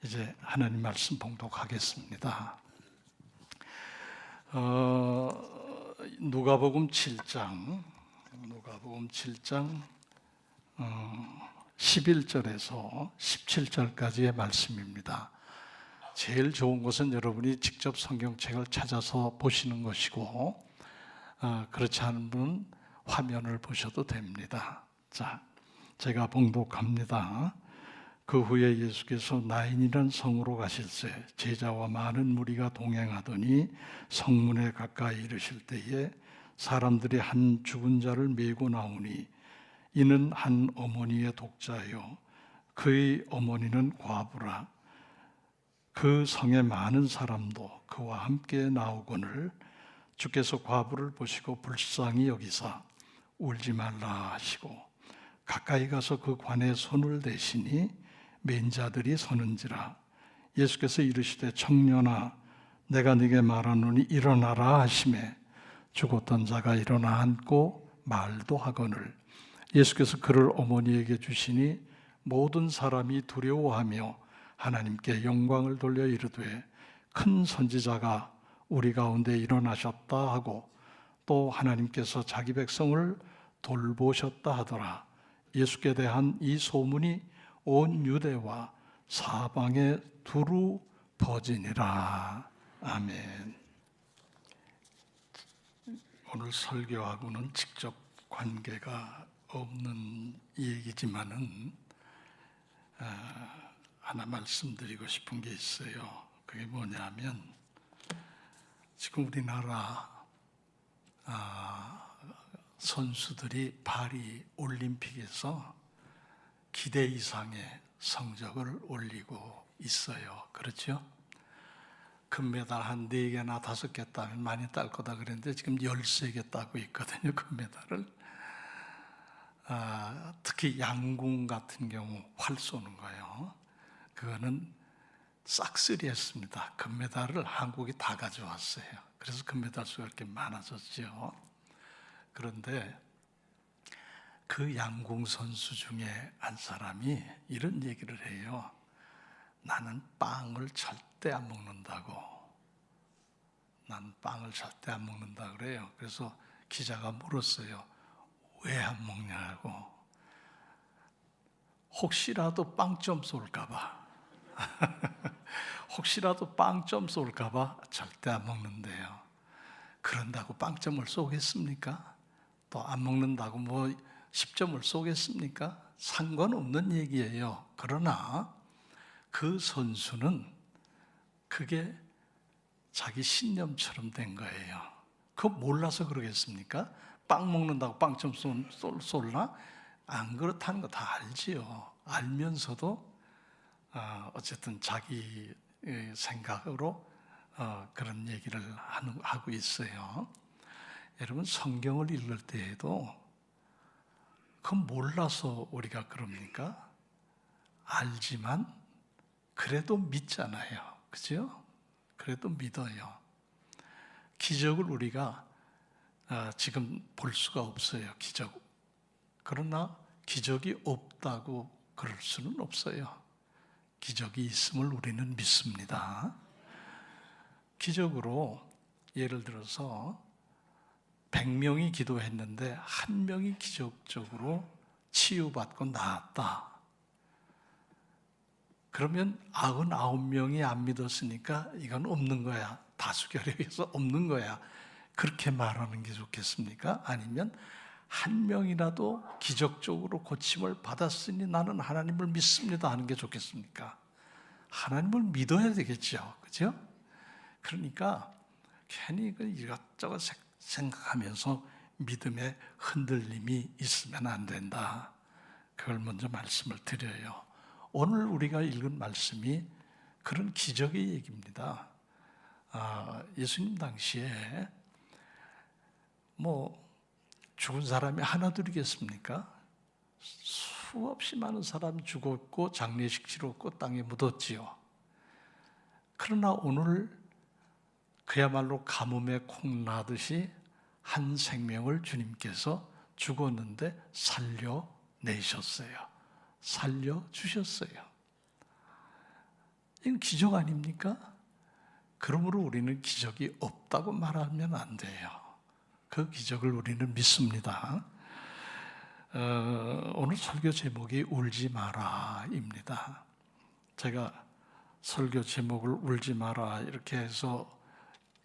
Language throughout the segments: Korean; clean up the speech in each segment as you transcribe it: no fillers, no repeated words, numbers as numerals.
이제 하나님 말씀 봉독하겠습니다. 누가복음 7장 11절에서 17절까지의 말씀입니다. 제일 좋은 것은 여러분이 직접 성경책을 찾아서 보시는 것이고, 그렇지 않은 분은 화면을 보셔도 됩니다. 자, 제가 봉독합니다. 그 후에 예수께서 나인이라는 성으로 가실새 제자와 많은 무리가 동행하더니 성문에 가까이 이르실 때에 사람들이 한 죽은 자를 메고 나오니 이는 한 어머니의 독자요 그의 어머니는 과부라. 그 성에 많은 사람도 그와 함께 나오거늘 주께서 과부를 보시고 불쌍히 여기사 울지 말라 하시고 가까이 가서 그 관에 손을 대시니 맨 자들이 서는지라. 예수께서 이르시되 청년아 내가 네게 말하노니 일어나라 하시매 죽었던 자가 일어나 앉고 말도 하거늘 예수께서 그를 어머니에게 주시니 모든 사람이 두려워하며 하나님께 영광을 돌려 이르되 큰 선지자가 우리 가운데 일어나셨다 하고 또 하나님께서 자기 백성을 돌보셨다 하더라. 예수께 대한 이 소문이 온 유대와 사방에 두루 퍼지니라. 아멘. 오늘 설교하고는 직접 관계가 없는 얘기지만은 하나 말씀드리고 싶은 게 있어요. 그게 뭐냐면 지금 우리나라 선수들이 파리 올림픽에서 기대 이상의 성적을 올리고 있어요. 그렇죠? 금메달 한 4개나 5개 따면 많이 딸 거다 그랬는데 지금 13개 따고 있거든요. 금메달을. 특히 양궁 같은 경우 활 쏘는 거예요. 그거는 싹쓸이했습니다. 금메달을 한국이 다 가져왔어요. 그래서 금메달 수가 이렇게 많아졌죠. 그런데 그 양궁 선수 중에 한 사람이 이런 얘기를 해요. 나는 빵을 절대 안 먹는다고. 나는 빵을 절대 안 먹는다 그래요. 그래서 기자가 물었어요. 왜 안 먹냐고. 혹시라도 빵 좀 쏠까 봐. 혹시라도 빵 좀 쏠까 봐 절대 안 먹는데요. 그런다고 빵점을 쏘겠습니까? 또 안 먹는다고 뭐 10점을 쏘겠습니까? 상관없는 얘기예요. 그러나 그 선수는 그게 자기 신념처럼 된 거예요. 그거 몰라서 그러겠습니까? 빵 먹는다고 빵점 쏠나? 안 그렇다는 거 다 알지요. 알면서도 어쨌든 자기 생각으로 그런 얘기를 하고 있어요. 여러분 성경을 읽을 때에도 그건 몰라서 우리가 그럽니까? 알지만 그래도 믿잖아요. 그죠? 그래도 믿어요. 기적을 우리가 지금 볼 수가 없어요. 기적. 그러나 기적이 없다고 그럴 수는 없어요. 기적이 있음을 우리는 믿습니다. 기적으로 예를 들어서 100명이 기도했는데 한 명이 기적적으로 치유받고 나았다. 그러면 99명이 안 믿었으니까 이건 없는 거야. 다수결에 의해서 없는 거야. 그렇게 말하는 게 좋겠습니까? 아니면 한 명이라도 기적적으로 고침을 받았으니 나는 하나님을 믿습니다 하는 게 좋겠습니까? 하나님을 믿어야 되겠죠. 그죠? 그러니까 괜히 이것저것 생각하면서 믿음의 흔들림이 있으면 안 된다. 그걸 먼저 말씀을 드려요. 오늘 우리가 읽은 말씀이 그런 기적의 얘기입니다. 예수님 당시에 죽은 사람이 하나둘이겠습니까? 수없이 많은 사람이 죽었고 장례식 치렀고 땅에 묻었지요. 그러나 오늘 그야말로 가뭄에 콩 나듯이 한 생명을 주님께서 죽었는데 살려내셨어요. 살려주셨어요. 이건 기적 아닙니까? 그러므로 우리는 기적이 없다고 말하면 안 돼요. 그 기적을 우리는 믿습니다. 오늘 설교 제목이 울지 마라입니다. 제가 설교 제목을 울지 마라 이렇게 해서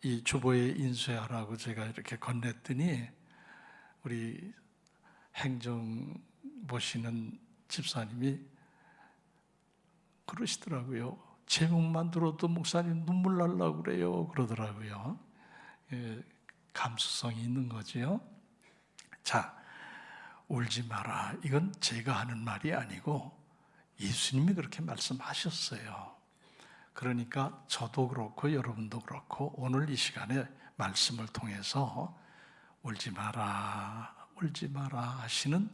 이 주보에 인쇄하라고 제가 이렇게 건넸더니 우리 행정 보시는 집사님이 그러시더라고요. 제목만 들어도 목사님 눈물 날라고 그래요 그러더라고요. 감수성이 있는 거지요. 자, 울지 마라. 이건 제가 하는 말이 아니고 예수님이 그렇게 말씀하셨어요. 그러니까 저도 그렇고 여러분도 그렇고 오늘 이 시간에 말씀을 통해서 울지 마라, 울지 마라 하시는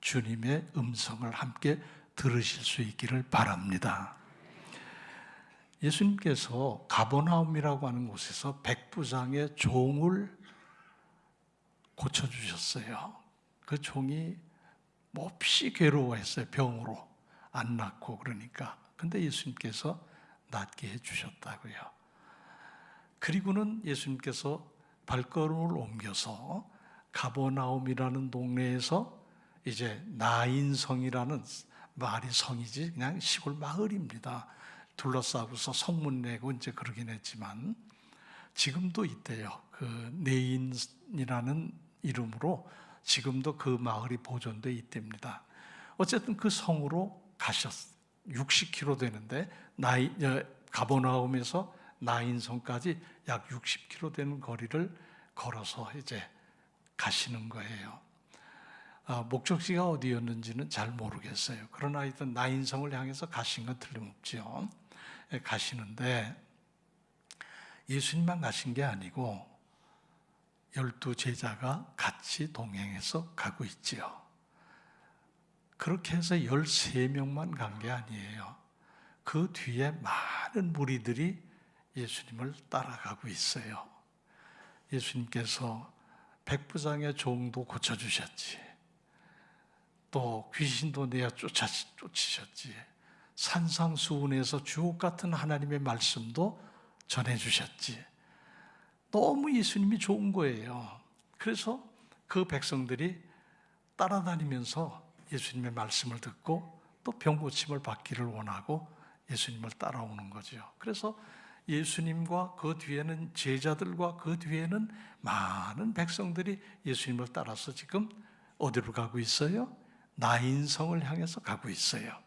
주님의 음성을 함께 들으실 수 있기를 바랍니다. 예수님께서 가버나움이라고 하는 곳에서 백부장의 종을 고쳐주셨어요. 그 종이 몹시 괴로워했어요. 병으로 안 낫고 그러니까. 근데 예수님께서 낫게 해주셨다고요. 그리고는 예수님께서 발걸음을 옮겨서 가버나움이라는 동네에서 이제 나인성이라는 말이 성이지 그냥 시골 마을입니다. 둘러싸고서 성문 내고 이제 그러긴 했지만 지금도 있대요. 그 네인이라는 이름으로 지금도 그 마을이 보존돼 있답니다. 어쨌든 그 성으로 가셨어요. 60km 되는데 가버나움에서 나인성까지 약 60km 되는 거리를 걸어서 이제 가시는 거예요. 목적지가 어디였는지는 잘 모르겠어요. 그러나 하여튼 나인성을 향해서 가신 건 틀림없죠. 가시는데 예수님만 가신 게 아니고 12제자가 같이 동행해서 가고 있지요. 그렇게 해서 13명만 간 게 아니에요. 그 뒤에 많은 무리들이 예수님을 따라가고 있어요. 예수님께서 백부장의 종도 고쳐주셨지. 또 귀신도 내어 쫓으셨지. 산상수훈에서 주옥 같은 하나님의 말씀도 전해주셨지. 너무 예수님이 좋은 거예요. 그래서 그 백성들이 따라다니면서 예수님의 말씀을 듣고 또 병고침을 받기를 원하고 예수님을 따라오는 거죠. 그래서 예수님과 그 뒤에는 제자들과 그 뒤에는 많은 백성들이 예수님을 따라서 지금 어디로 가고 있어요? 나인성을 향해서 가고 있어요.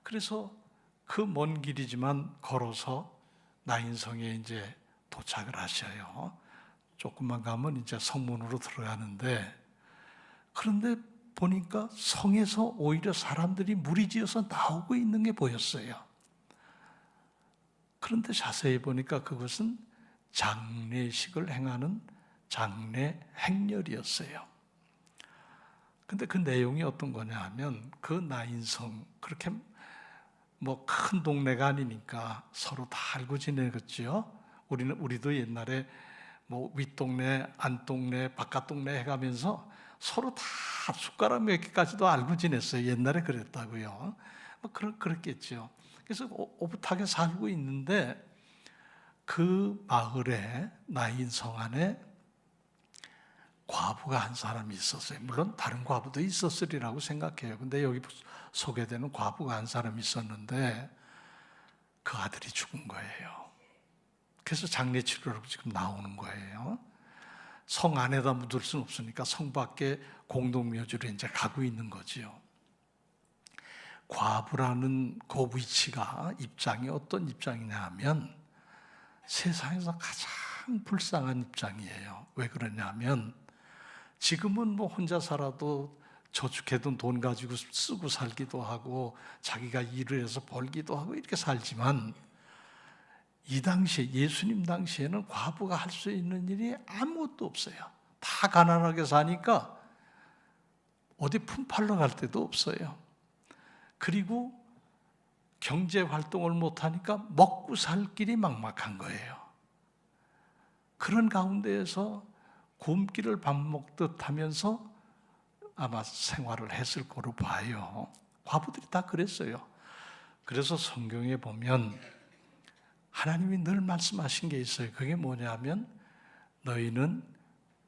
그래서 그 먼 길이지만 걸어서 나인성에 이제 도착을 하셔요. 조금만 가면 이제 성문으로 들어가는데 그런데 보니까 성에서 오히려 사람들이 무리지어서 나오고 있는 게 보였어요. 그런데 자세히 보니까 그것은 장례식을 행하는 장례 행렬이었어요. 근데 그 내용이 어떤 거냐 하면 그 나인성 그렇게 뭐 큰 동네가 아니니까 서로 다 알고 지내겠죠. 우리도 옛날에 뭐 윗동네, 안동네, 바깥동네 해가면서 서로 다 숟가락 몇 개까지도 알고 지냈어요. 옛날에 그랬다고요. 뭐 그랬겠죠. 그래서 오붓하게 살고 있는데 그 마을에 나인성 안에 과부가 한 사람이 있었어요. 물론 다른 과부도 있었으리라고 생각해요. 근데 여기 소개되는 과부가 한 사람이 있었는데 그 아들이 죽은 거예요. 그래서 장례 치료로 지금 나오는 거예요. 성 안에다 묻을 수는 없으니까 성 밖에 공동묘지로 이제 가고 있는 거지요. 과부라는 그 위치가 입장이 어떤 입장이냐 하면 세상에서 가장 불쌍한 입장이에요. 왜 그러냐면 지금은 뭐 혼자 살아도 저축해둔 돈 가지고 쓰고 살기도 하고 자기가 일을 해서 벌기도 하고 이렇게 살지만 이 당시에 예수님 당시에는 과부가 할 수 있는 일이 아무것도 없어요. 다 가난하게 사니까 어디 품팔러 갈 데도 없어요. 그리고 경제 활동을 못하니까 먹고 살 길이 막막한 거예요. 그런 가운데에서 굶기를 밥 먹듯 하면서 아마 생활을 했을 거로 봐요. 과부들이 다 그랬어요. 그래서 성경에 보면 하나님이 늘 말씀하신 게 있어요. 그게 뭐냐면 너희는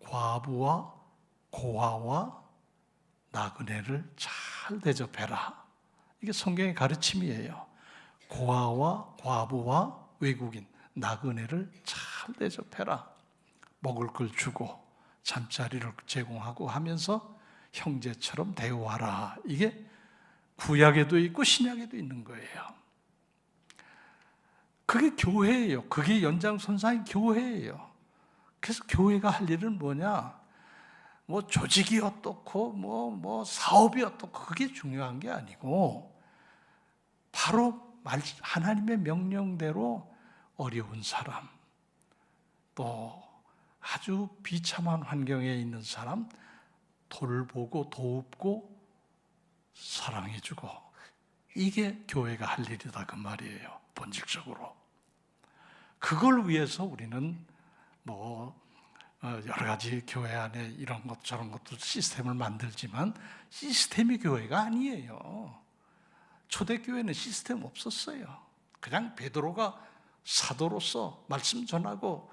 과부와 고아와 나그네를 잘 대접해라. 이게 성경의 가르침이에요. 고아와 과부와 외국인, 나그네를 잘 대접해라. 먹을 걸 주고 잠자리를 제공하고 하면서 형제처럼 대우하라. 이게 구약에도 있고 신약에도 있는 거예요. 그게 교회예요. 그게 연장선상의 교회예요. 그래서 교회가 할 일은 뭐냐? 뭐 조직이 어떻고 뭐 사업이 어떻고 그게 중요한 게 아니고 바로 하나님의 명령대로 어려운 사람, 또 아주 비참한 환경에 있는 사람 돌보고 돕고 사랑해주고, 이게 교회가 할 일이다 그 말이에요. 본질적으로 그걸 위해서 우리는 여러 가지 교회 안에 이런 것 저런 것도 시스템을 만들지만 시스템이 교회가 아니에요. 초대교회는 시스템 없었어요. 그냥 베드로가 사도로서 말씀 전하고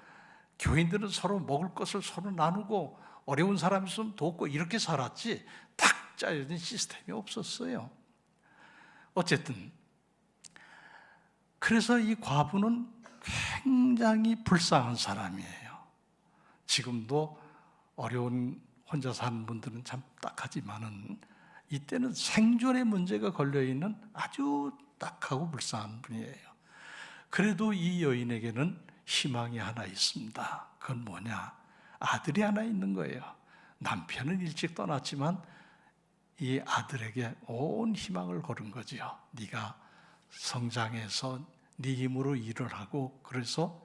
교인들은 서로 먹을 것을 서로 나누고 어려운 사람 있으면 돕고 이렇게 살았지 딱 짜여진 시스템이 없었어요. 어쨌든 그래서 이 과부는 굉장히 불쌍한 사람이에요. 지금도 어려운 혼자 사는 분들은 참 딱하지만은 이때는 생존의 문제가 걸려있는 아주 딱하고 불쌍한 분이에요. 그래도 이 여인에게는 희망이 하나 있습니다. 그건 뭐냐? 아들이 하나 있는 거예요. 남편은 일찍 떠났지만 이 아들에게 온 희망을 걸은 거지요. 네가 성장해서 네 힘으로 일을 하고 그래서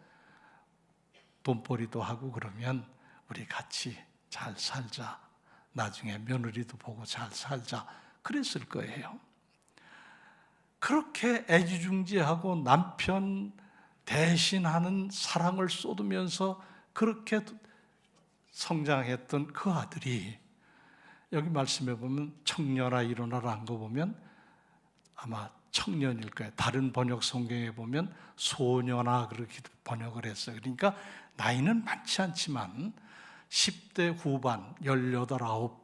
돈벌이도 하고 그러면 우리 같이 잘 살자. 나중에 며느리도 보고 잘 살자. 그랬을 거예요. 그렇게 애지중지하고 남편 대신하는 사랑을 쏟으면서 그렇게 성장했던 그 아들이 여기 말씀해 보면 청년아 일어나라 한 거 보면 아마 청년일 거예요. 다른 번역 성경에 보면 소년아 그렇게 번역을 했어요. 그러니까 나이는 많지 않지만 10대 후반 18, 19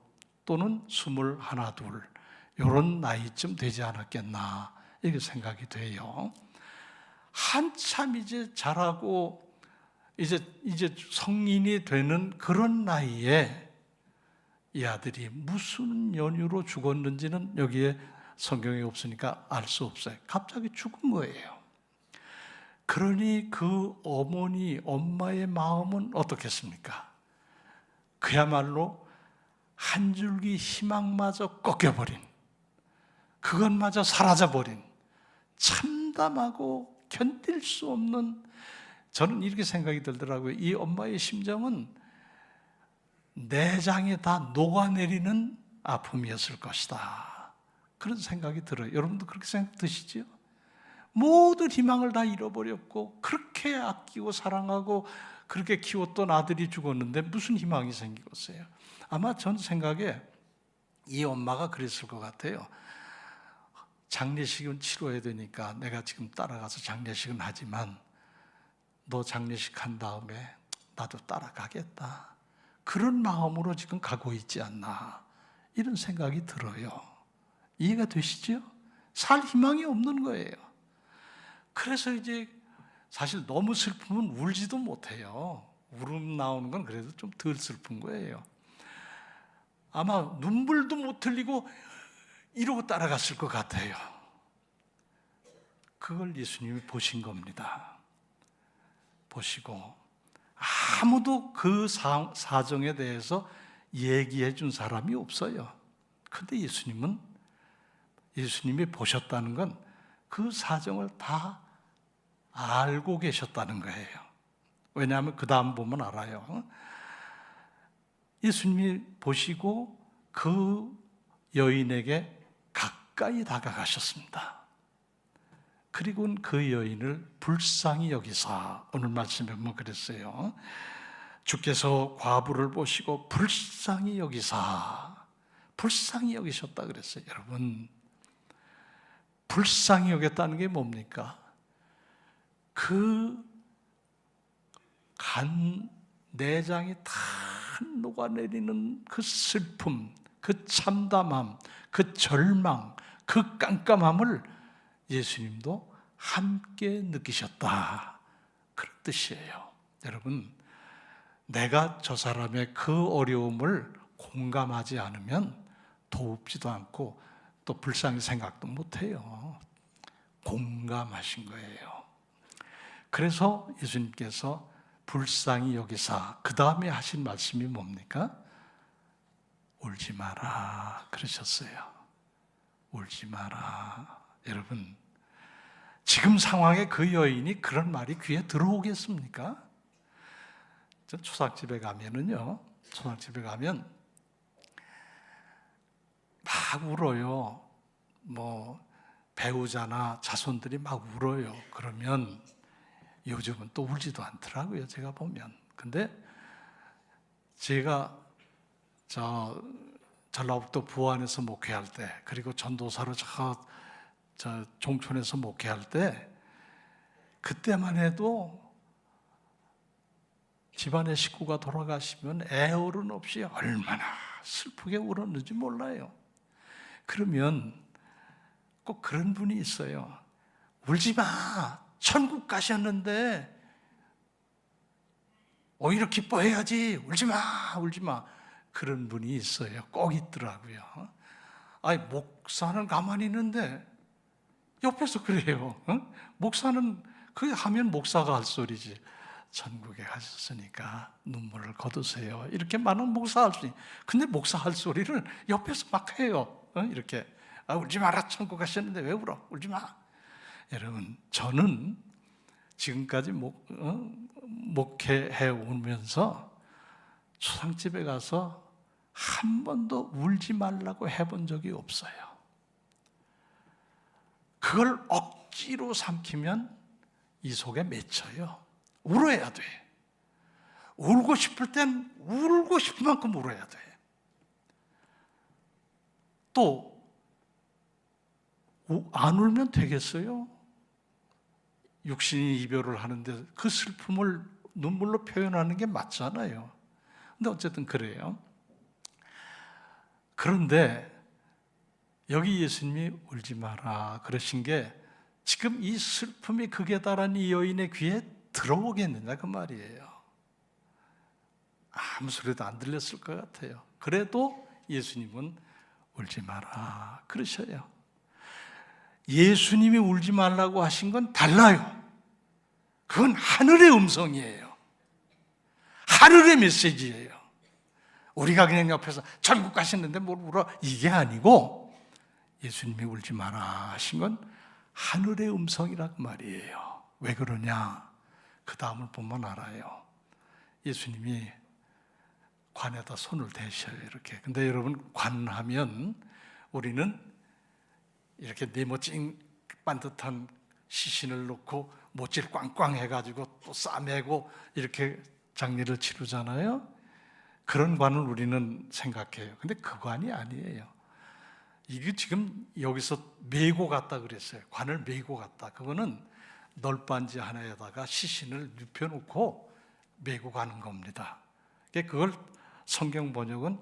또는 21, 2 이런 나이쯤 되지 않았겠나 이렇게 생각이 돼요. 한참 이제 자라고 이제 성인이 되는 그런 나이에 이 아들이 무슨 연유로 죽었는지는 여기에 성경에 없으니까 알 수 없어요. 갑자기 죽은 거예요. 그러니 그 엄마의 마음은 어떻겠습니까? 그야말로 한 줄기 희망마저 꺾여버린, 그것마저 사라져버린 참담하고 견딜 수 없는, 저는 이렇게 생각이 들더라고요. 이 엄마의 심정은 내장에 다 녹아내리는 아픔이었을 것이다. 그런 생각이 들어요. 여러분도 그렇게 생각 드시죠? 모든 희망을 다 잃어버렸고 그렇게 아끼고 사랑하고 그렇게 키웠던 아들이 죽었는데 무슨 희망이 생기겠어요? 아마 전 생각에 이 엄마가 그랬을 것 같아요. 장례식은 치러야 되니까 내가 지금 따라가서 장례식은 하지만 너 장례식 한 다음에 나도 따라가겠다. 그런 마음으로 지금 가고 있지 않나 이런 생각이 들어요. 이해가 되시죠? 살 희망이 없는 거예요. 그래서 이제 사실 너무 슬프면 울지도 못해요. 울음 나오는 건 그래도 좀 덜 슬픈 거예요. 아마 눈물도 못 흘리고 이러고 따라갔을 것 같아요. 그걸 예수님이 보신 겁니다. 보시고 아무도 그 사정에 대해서 얘기해 준 사람이 없어요. 그런데 예수님이 보셨다는 건 그 사정을 다 알고 계셨다는 거예요. 왜냐하면 그 다음 보면 알아요. 예수님이 보시고 그 여인에게 가까이 다가가셨습니다. 그리고 그 여인을 불쌍히 여기사, 오늘 말씀에 보면 그랬어요. 주께서 과부를 보시고 불쌍히 여기사, 불쌍히 여기셨다 그랬어요. 여러분, 불쌍히 여겼다는 게 뭡니까? 그 간 내장이 다 녹아내리는 그 슬픔, 그 참담함, 그 절망, 그 깜깜함을 예수님도 함께 느끼셨다, 그런 뜻이에요. 여러분, 내가 저 사람의 그 어려움을 공감하지 않으면 돕지도 않고 또 불쌍히 생각도 못해요. 공감하신 거예요. 그래서 예수님께서 불쌍히 여기사 그 다음에 하신 말씀이 뭡니까? 울지 마라 그러셨어요. 울지 마라. 여러분, 지금 상황에 그 여인이 그런 말이 귀에 들어오겠습니까? 저 초상집에 가면은요, 초상집에 가면 막 울어요. 뭐 배우자나 자손들이 막 울어요. 그러면 요즘은 또 울지도 않더라고요, 제가 보면. 근데 제가 전라북도 부안에서 목회할 때, 그리고 전도사로 저 종촌에서 목회할 때, 그때만 해도 집안의 식구가 돌아가시면 애어른 없이 얼마나 슬프게 울었는지 몰라요. 그러면 꼭 그런 분이 있어요. 울지 마. 천국 가셨는데 오히려 기뻐해야지. 울지 마, 울지 마. 그런 분이 있어요. 꼭 있더라고요. 아니, 목사는 가만히 있는데 옆에서 그래요. 목사는 그게 하면 목사가 할 소리지. 천국에 가셨으니까 눈물을 거두세요. 이렇게 많은 목사 할 수 있어요. 근데 목사 할 소리를 옆에서 막 해요. 이렇게. 울지 마라. 천국 가셨는데 왜 울어? 울지 마. 여러분, 저는 지금까지 목회해 오면서 초상집에 가서 한 번도 울지 말라고 해본 적이 없어요. 그걸 억지로 삼키면 이 속에 맺혀요. 울어야 돼. 울고 싶을 땐 울고 싶은 만큼 울어야 돼. 또 안 울면 되겠어요? 육신이 이별을 하는데 그 슬픔을 눈물로 표현하는 게 맞잖아요. 근데 어쨌든 그래요. 그런데 여기 예수님이 울지 마라 그러신 게 지금 이 슬픔이 극에 달한 이 여인의 귀에 들어오겠느냐 그 말이에요. 아무 소리도 안 들렸을 것 같아요. 그래도 예수님은 울지 마라 그러셔요. 예수님이 울지 말라고 하신 건 달라요. 그건 하늘의 음성이에요. 하늘의 메시지예요. 우리가 그냥 옆에서 천국 가셨는데 뭘 울어? 이게 아니고 예수님이 울지 마라 하신 건 하늘의 음성이란 말이에요. 왜 그러냐? 그 다음을 보면 알아요. 예수님이 관에다 손을 대셔요, 이렇게. 근데 여러분, 관하면 우리는 이렇게 네모찡 반듯한 시신을 놓고 못질 꽝꽝 해가지고 또 싸매고 이렇게 장례를 치르잖아요. 그런 관을 우리는 생각해요. 근데 그 관이 아니에요. 이게 지금 여기서 메고 갔다 그랬어요. 관을 메고 갔다. 그거는 널빤지 하나에다가 시신을 눕혀놓고 메고 가는 겁니다. 그걸 성경 번역은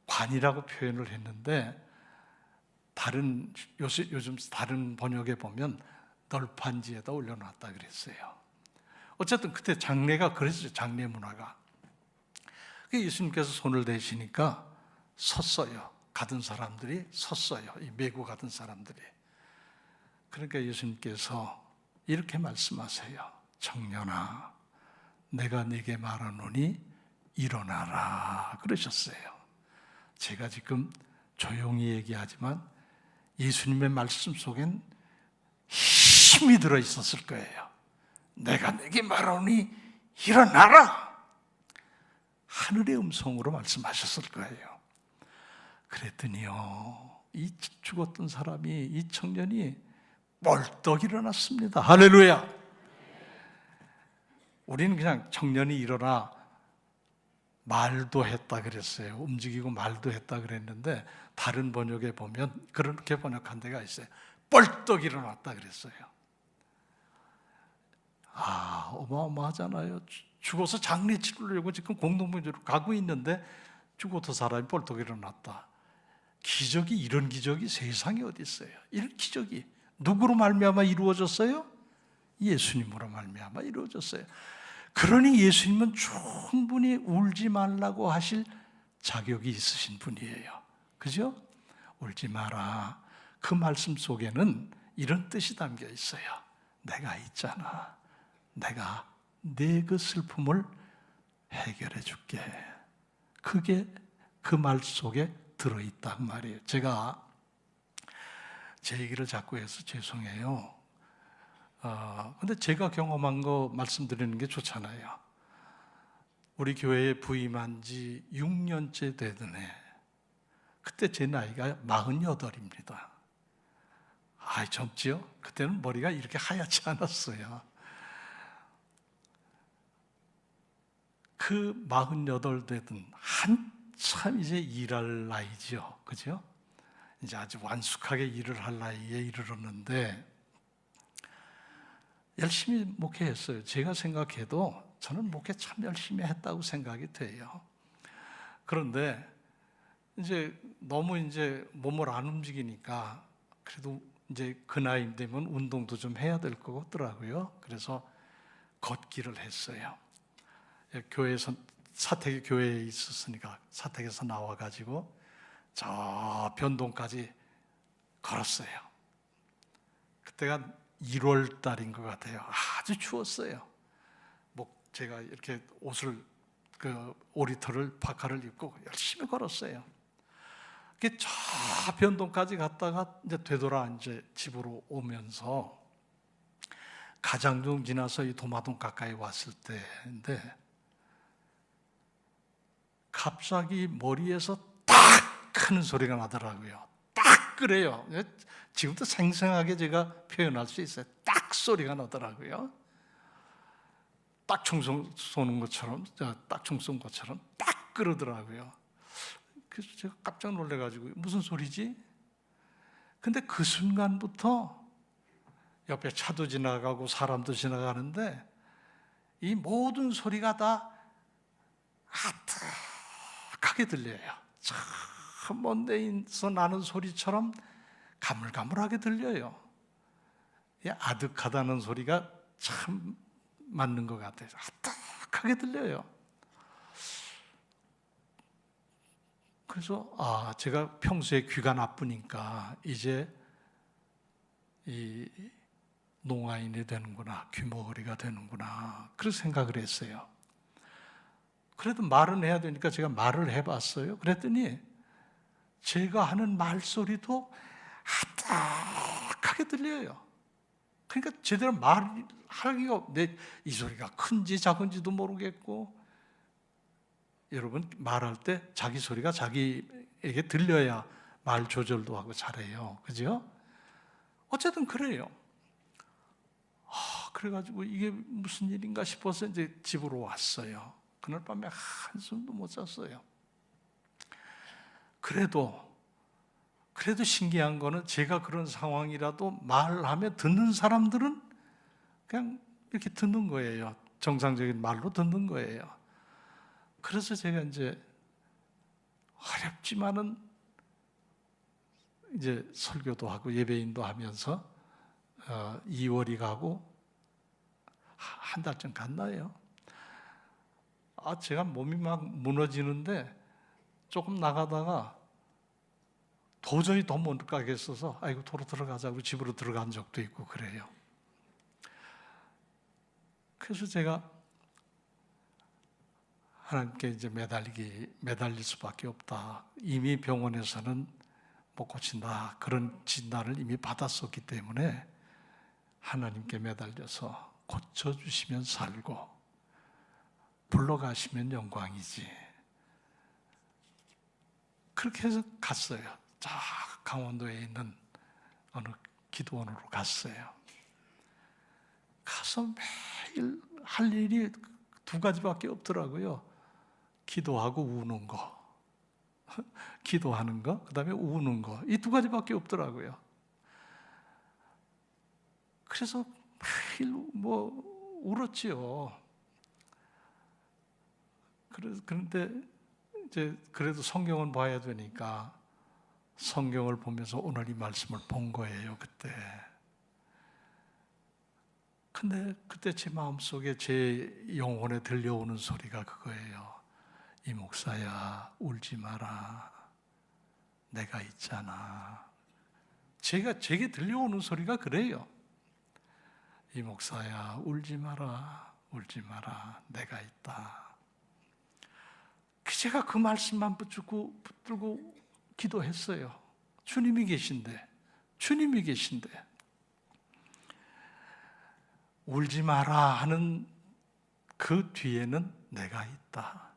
관이라고 표현을 했는데 요즘 다른 번역에 보면 널판지에다 올려놨다 그랬어요. 어쨌든 그때 장례가 그랬어요. 장례 문화가. 예수님께서 손을 대시니까 섰어요. 가던 사람들이 섰어요. 이 메고 가던 사람들이. 그러니까 예수님께서 이렇게 말씀하세요. 청년아, 내가 네게 말하노니 일어나라 그러셨어요. 제가 지금 조용히 얘기하지만 예수님의 말씀 속엔 힘이 들어있었을 거예요. 내가 네게 말하노니 일어나라. 하늘의 음성으로 말씀하셨을 거예요. 그랬더니요, 이 죽었던 사람이, 이 청년이 벌떡 일어났습니다. 할렐루야. 우리는 그냥 청년이 일어나 말도 했다 그랬어요. 움직이고 말도 했다 그랬는데 다른 번역에 보면 그렇게 번역한 데가 있어요. 벌떡 일어났다 그랬어요. 어마어마하잖아요. 죽어서 장례 치르려고 지금 공동묘지로 가고 있는데 죽어도 사람이 벌떡 일어났다. 기적이, 이런 기적이 세상에 어디 있어요? 이런 기적이 누구로 말미암아 이루어졌어요? 예수님으로 말미암아 이루어졌어요. 그러니 예수님은 충분히 울지 말라고 하실 자격이 있으신 분이에요. 그죠? 울지 마라. 그 말씀 속에는 이런 뜻이 담겨 있어요. 내가 있잖아. 내가 네 그 슬픔을 해결해 줄게. 그게 그 말 속에 들어있단 말이에요. 제가 제 얘기를 자꾸 해서 죄송해요. 근데 제가 경험한 거 말씀드리는 게 좋잖아요. 우리 교회에 부임한 지 6년째 되던 해, 그때 제 나이가 48입니다. 젊지요? 그때는 머리가 이렇게 하얗지 않았어요. 그 48 되던 한참 이제 일할 나이죠. 그죠? 이제 아주 완숙하게 일을 할 나이에 이르렀는데 열심히 목회했어요. 제가 생각해도 저는 목회 참 열심히 했다고 생각이 돼요. 그런데 이제 너무 이제 몸을 안 움직이니까 그래도 이제 그 나이 되면 운동도 좀 해야 될 것 같더라고요. 그래서 걷기를 했어요. 교회에서, 사택이 교회에 있었으니까 사택에서 나와가지고 저 변동까지 걸었어요. 그때가 1월 달인 것 같아요. 아주 추웠어요. 제가 이렇게 옷을, 오리털을, 파카를 입고 열심히 걸었어요. 저 변동까지 갔다가 이제 되돌아 이제 집으로 오면서 가장동 지나서 이 도마동 가까이 왔을 때인데 갑자기 머리에서 딱 하는 소리가 나더라고요. 딱 그래요. 지금도 생생하게 제가 표현할 수 있어요. 딱 소리가 나더라고요. 딱총 쏘는 것처럼, 딱총 쏜 것처럼 딱 그러더라고요. 그래서 제가 깜짝 놀래가지고 무슨 소리지? 근데 그 순간부터 옆에 차도 지나가고 사람도 지나가는데 이 모든 소리가 다 아득하게 들려요. 참 먼 데서 나는 소리처럼 가물가물하게 들려요. 이 아득하다는 소리가 참 맞는 것 같아요. 아득하게 들려요. 그래서 제가 평소에 귀가 나쁘니까 이제 이 농아인이 되는구나, 귀머거리가 되는구나, 그런 생각을 했어요. 그래도 말은 해야 되니까 제가 말을 해봤어요. 그랬더니 제가 하는 말소리도 아득하게 들려요. 그러니까 제대로 말하기가, 이 소리가 큰지 작은지도 모르겠고, 여러분 말할 때 자기 소리가 자기에게 들려야 말 조절도 하고 잘해요. 그죠? 어쨌든 그래요. 그래가지고 이게 무슨 일인가 싶어서 이제 집으로 왔어요. 그날 밤에 한숨도 못 잤어요. 그래도 신기한 거는 제가 그런 상황이라도 말하면 듣는 사람들은 그냥 이렇게 듣는 거예요. 정상적인 말로 듣는 거예요. 그래서 제가 이제 어렵지만은 이제 설교도 하고 예배인도 하면서 2월이 가고 한 달쯤 갔나요? 제가 몸이 막 무너지는데 조금 나가다가 도저히 더 못 가겠어서 아이고 도로 들어가자고 집으로 들어간 적도 있고 그래요. 그래서 제가 하나님께 이제 매달릴 수밖에 없다. 이미 병원에서는 못 고친다. 그런 진단을 이미 받았었기 때문에 하나님께 매달려서 고쳐주시면 살고 불러가시면 영광이지. 그렇게 해서 갔어요. 강원도에 있는 어느 기도원으로 갔어요. 가서 매일 할 일이 2가지밖에 없더라고요. 기도하고 우는 거, 기도하는 거, 그 다음에 우는 거, 이 2가지밖에 없더라고요. 그래서 매일 울었지요. 그런데 이제 그래도 성경은 봐야 되니까 성경을 보면서 오늘 이 말씀을 본 거예요, 그때. 근데 그때 제 마음속에 제 영혼에 들려오는 소리가 그거예요. 이 목사야, 울지 마라. 내가 있잖아. 제게 들려오는 소리가 그래요. 이 목사야, 울지 마라. 울지 마라. 내가 있다. 제가 그 말씀만 붙들고 기도했어요. 주님이 계신데, 주님이 계신데. 울지 마라 하는 그 뒤에는 내가 있다.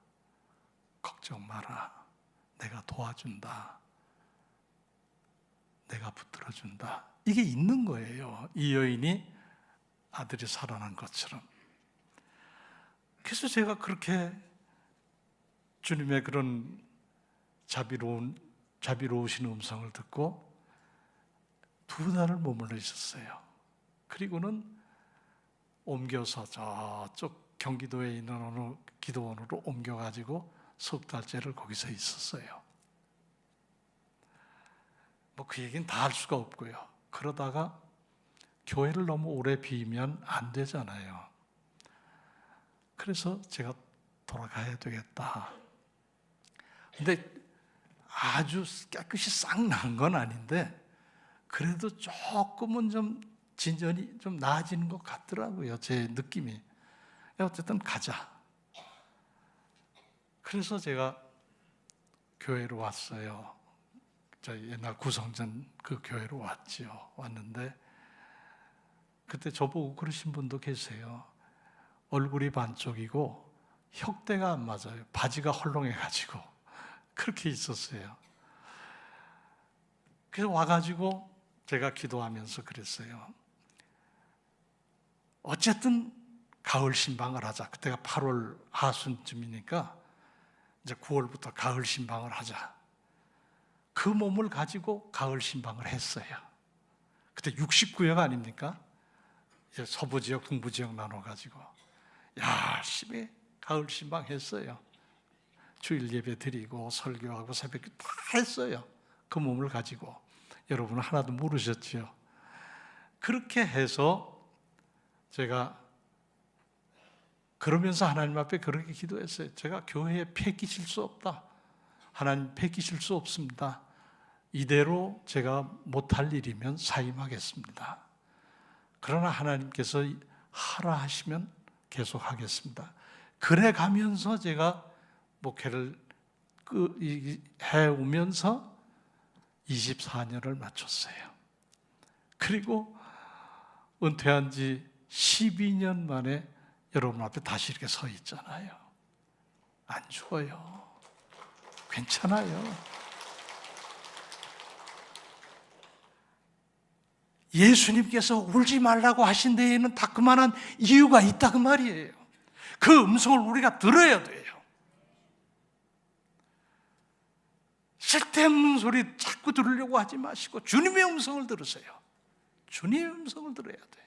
걱정 마라. 내가 도와준다. 내가 붙들어준다. 이게 있는 거예요. 이 여인이 아들이 살아난 것처럼. 그래서 제가 그렇게 주님의 그런 자비로우신 음성을 듣고 2달을 머물러 있었어요. 그리고는 옮겨서 저쪽 경기도에 있는 어느 기도원으로 옮겨가지고 3달째를 거기서 있었어요. 뭐 그 얘기는 다 할 수가 없고요. 그러다가 교회를 너무 오래 비우면 안 되잖아요. 그래서 제가 돌아가야 되겠다. 근데 아주 깨끗이 싹 난 건 아닌데 그래도 조금은 좀 진전이 좀 나아지는 것 같더라고요. 제 느낌이. 어쨌든 가자. 그래서 제가 교회로 왔어요. 저희 옛날 구성전 그 교회로 왔지요. 왔는데 그때 저보고 그러신 분도 계세요. 얼굴이 반쪽이고 혁대가 안 맞아요. 바지가 헐렁해가지고 그렇게 있었어요. 그래서 와가지고 제가 기도하면서 그랬어요. 어쨌든 가을 신방을 하자. 그때가 8월 하순쯤이니까 이제 9월부터 가을 신방을 하자. 그 몸을 가지고 가을 신방을 했어요. 그때 69역 아닙니까? 이제 서부 지역, 동부 지역 나눠가지고 열심히 가을 신방 했어요. 주일 예배 드리고 설교하고 새벽 다 했어요. 그 몸을 가지고. 여러분은 하나도 모르셨지요. 그렇게 해서 제가 그러면서 하나님 앞에 그렇게 기도했어요. 제가 교회에 패기실 수 없다. 하나님 패기실 수 없습니다. 이대로 제가 못할 일이면 사임하겠습니다. 그러나 하나님께서 하라 하시면 계속하겠습니다. 그래 가면서 제가 목회를 해오면서 24년을 마쳤어요. 그리고 은퇴한 지 12년 만에 여러분 앞에 다시 이렇게 서 있잖아요. 안 죽어요. 괜찮아요. 예수님께서 울지 말라고 하신 데에는 다 그만한 이유가 있다 그 말이에요. 그 음성을 우리가 들어야 돼요. 쓸데없는 소리 자꾸 들으려고 하지 마시고 주님의 음성을 들으세요. 주님의 음성을 들어야 돼요.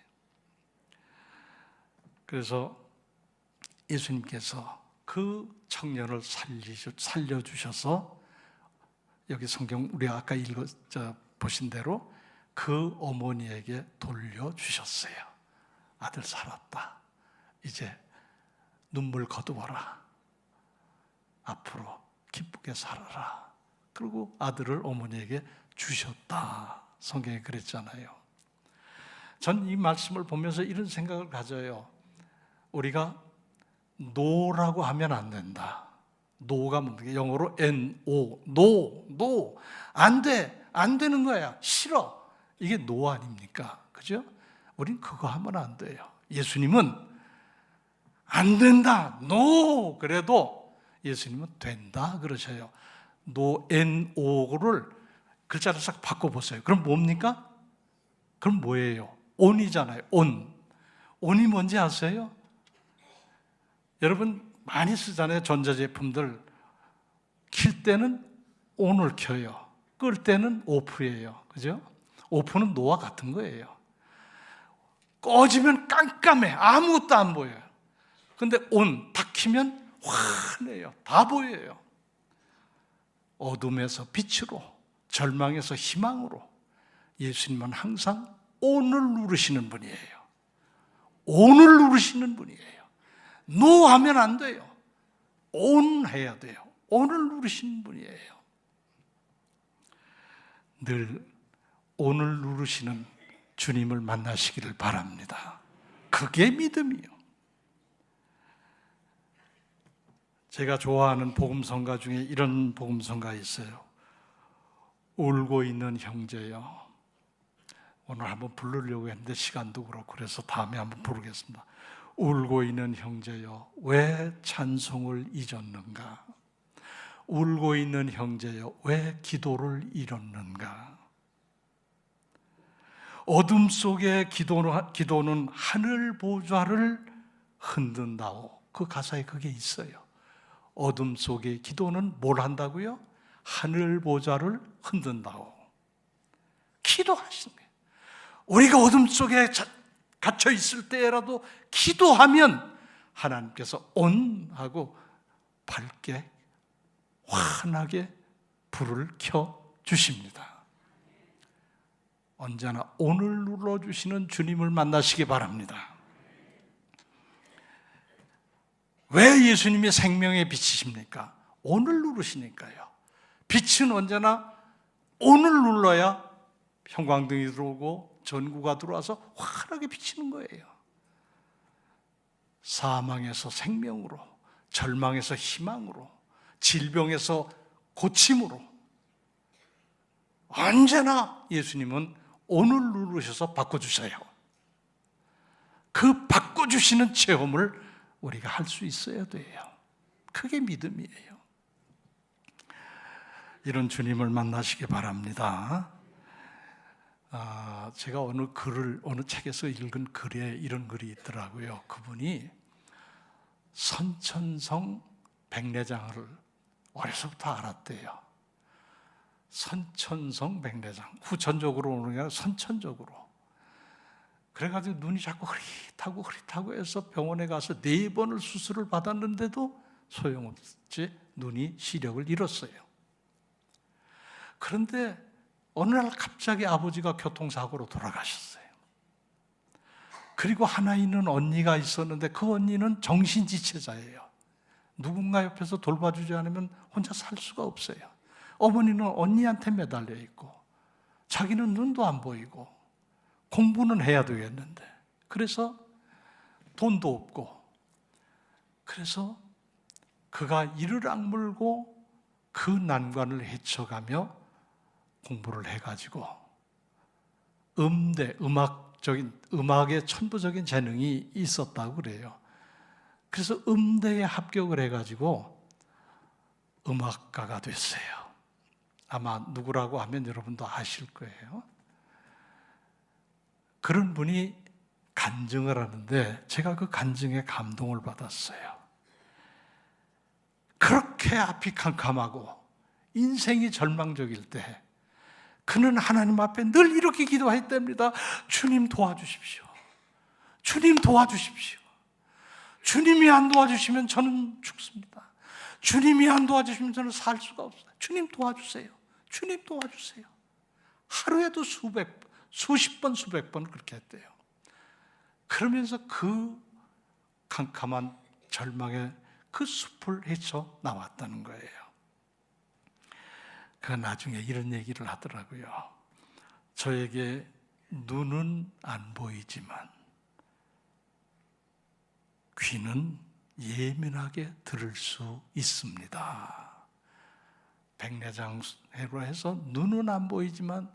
그래서 예수님께서 그 청년을 살려주셔서 여기 성경 우리 아까 보신 대로 그 어머니에게 돌려주셨어요. 아들 살았다. 이제 눈물 거두어라. 앞으로 기쁘게 살아라. 그리고 아들을 어머니에게 주셨다. 성경에 그랬잖아요. 전 이 말씀을 보면서 이런 생각을 가져요. 우리가 no라고 하면 안 된다. no가 뭡니까? 영어로 no, no, 안 돼, 안 되는 거야, 싫어. 이게 no 아닙니까? 그죠? 우린 그거 하면 안 돼요. 예수님은 안 된다, no. 그래도 예수님은 된다 그러셔요. no, no를 글자를 싹 바꿔보세요. 그럼 뭡니까? 그럼 뭐예요? on이잖아요. on이 뭔지 아세요? 여러분 많이 쓰잖아요. 전자제품들 킬 때는 on을 켜요. 끌 때는 off예요. 그죠? off는 no와 같은 거예요. 꺼지면 깜깜해. 아무것도 안 보여요. 근데 딱 켜면 환해요. 다 보여요. 어둠에서 빛으로, 절망에서 희망으로 예수님은 항상 온을 누르시는 분이에요. 온을 누르시는 분이에요. 노 하면 안 돼요. 온 해야 돼요. 온을 누르시는 분이에요. 늘 온을 누르시는 주님을 만나시기를 바랍니다. 그게 믿음이요. 제가 좋아하는 복음성가 중에 이런 복음성가 있어요. 울고 있는 형제여. 오늘 한번 부르려고 했는데 시간도 그렇고 그래서 다음에 한번 부르겠습니다. 울고 있는 형제여, 왜 찬송을 잊었는가? 울고 있는 형제여, 왜 기도를 잃었는가? 어둠 속의 기도는 하늘 보좌를 흔든다오. 그 가사에 그게 있어요. 어둠 속의 기도는 뭘 한다고요? 하늘 보좌를 흔든다오. 기도하시는 거예요. 우리가 어둠 속에 갇혀 있을 때라도 기도하면 하나님께서 온 하고 밝게 환하게 불을 켜 주십니다. 언제나 온을 눌러주시는 주님을 만나시기 바랍니다. 왜 예수님이 생명의 빛이십니까? 온을 누르시니까요. 빛은 언제나 온을 눌러야 형광등이 들어오고 전구가 들어와서 환하게 비치는 거예요. 사망에서 생명으로, 절망에서 희망으로, 질병에서 고침으로 언제나 예수님은 온을 누르셔서 바꿔주세요. 그 바꿔주시는 체험을 우리가 할 수 있어야 돼요. 그게 믿음이에요. 이런 주님을 만나시기 바랍니다. 제가 어느 책에서 읽은 글에 이런 글이 있더라고요. 그분이 선천성 백내장을 어려서부터 알았대요. 선천성 백내장, 후천적으로 오는 게 아니라 선천적으로. 그래가지고 눈이 자꾸 흐릿하고 해서 병원에 가서 4번을 수술을 받았는데도 소용없이 눈이 시력을 잃었어요. 그런데 어느 날 갑자기 아버지가 교통사고로 돌아가셨어요. 그리고 하나 있는 언니가 있었는데 그 언니는 정신지체자예요. 누군가 옆에서 돌봐주지 않으면 혼자 살 수가 없어요. 어머니는 언니한테 매달려 있고 자기는 눈도 안 보이고 공부는 해야 되겠는데 그래서 돈도 없고 그래서 그가 이를 악물고 그 난관을 헤쳐가며 공부를 해가지고 음악의 천부적인 재능이 있었다고 그래요. 그래서 음대에 합격을 해가지고 음악가가 됐어요. 아마 누구라고 하면 여러분도 아실 거예요. 그런 분이 간증을 하는데 제가 그 간증에 감동을 받았어요. 그렇게 앞이 캄캄하고 인생이 절망적일 때 그는 하나님 앞에 늘 이렇게 기도했답니다. 주님 도와주십시오. 주님 도와주십시오. 주님이 안 도와주시면 저는 죽습니다. 주님이 안 도와주시면 저는 살 수가 없어요. 주님 도와주세요. 주님 도와주세요. 하루에도 수십 번, 수백 번 그렇게 했대요. 그러면서 그 캄캄한 절망의 그 숲을 헤쳐 나왔다는 거예요. 그 나중에 이런 얘기를 하더라고요. 저에게 눈은 안 보이지만 귀는 예민하게 들을 수 있습니다. 백내장해로 해서 눈은 안 보이지만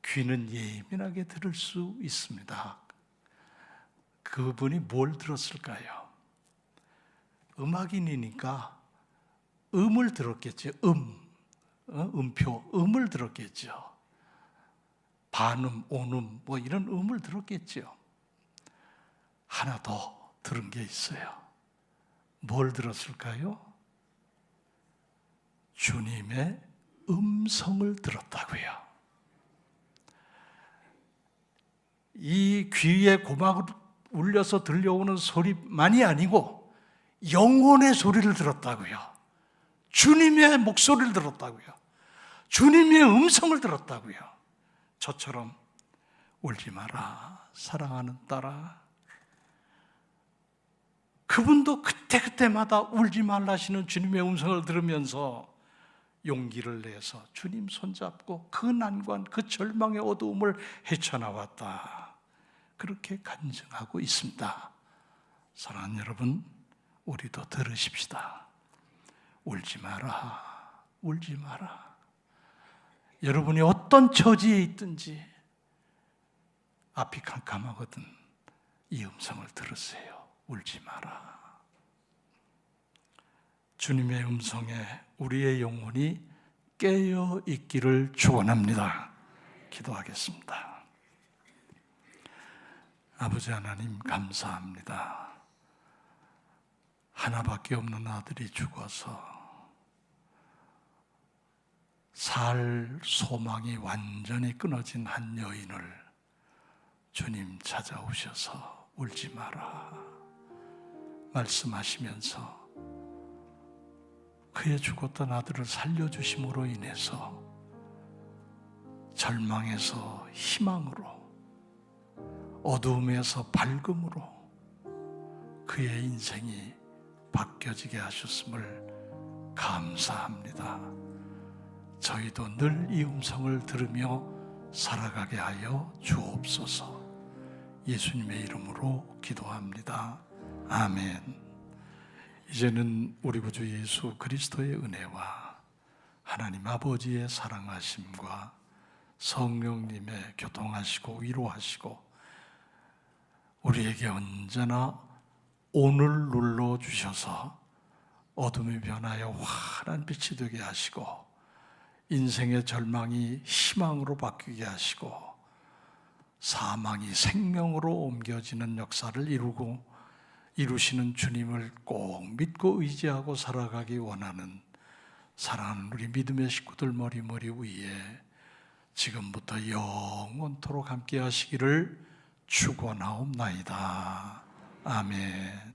귀는 예민하게 들을 수 있습니다. 그분이 뭘 들었을까요? 음악인이니까 음을 들었겠죠. 음표, 음을 들었겠죠. 반음, 온음, 뭐 이런 음을 들었겠죠. 하나 더 들은 게 있어요. 뭘 들었을까요? 주님의 음성을 들었다고요. 이 귀에 고막을 울려서 들려오는 소리만이 아니고 영혼의 소리를 들었다고요. 주님의 목소리를 들었다고요. 주님의 음성을 들었다고요. 저처럼 울지 마라, 사랑하는 딸아. 그분도 그때그때마다 울지 말라시는 주님의 음성을 들으면서 용기를 내서 주님 손잡고 그 난관, 그 절망의 어두움을 헤쳐나왔다. 그렇게 간증하고 있습니다. 사랑하는 여러분, 우리도 들으십시다. 울지 마라, 울지 마라. 여러분이 어떤 처지에 있든지 앞이 캄캄하거든 이 음성을 들으세요. 울지 마라. 주님의 음성에 우리의 영혼이 깨어 있기를 축원합니다. 기도하겠습니다. 아버지 하나님, 감사합니다. 하나밖에 없는 아들이 죽어서 살 소망이 완전히 끊어진 한 여인을 주님 찾아오셔서 울지 마라 말씀하시면서 그의 죽었던 아들을 살려주심으로 인해서 절망에서 희망으로, 어두움에서 밝음으로 그의 인생이 바뀌어지게 하셨음을 감사합니다. 저희도 늘 이 음성을 들으며 살아가게 하여 주옵소서. 예수님의 이름으로 기도합니다. 아멘. 이제는 우리 구주 예수 그리스도의 은혜와 하나님 아버지의 사랑하심과 성령님의 교통하시고 위로하시고 우리에게 언제나 온을 눌러주셔서 어둠이 변하여 환한 빛이 되게 하시고 인생의 절망이 희망으로 바뀌게 하시고 사망이 생명으로 옮겨지는 역사를 이루시는 주님을 꼭 믿고 의지하고 살아가기 원하는 사랑하는 우리 믿음의 식구들 머리 위에 지금부터 영원토록 함께 하시기를 축원하옵나이다. 아멘.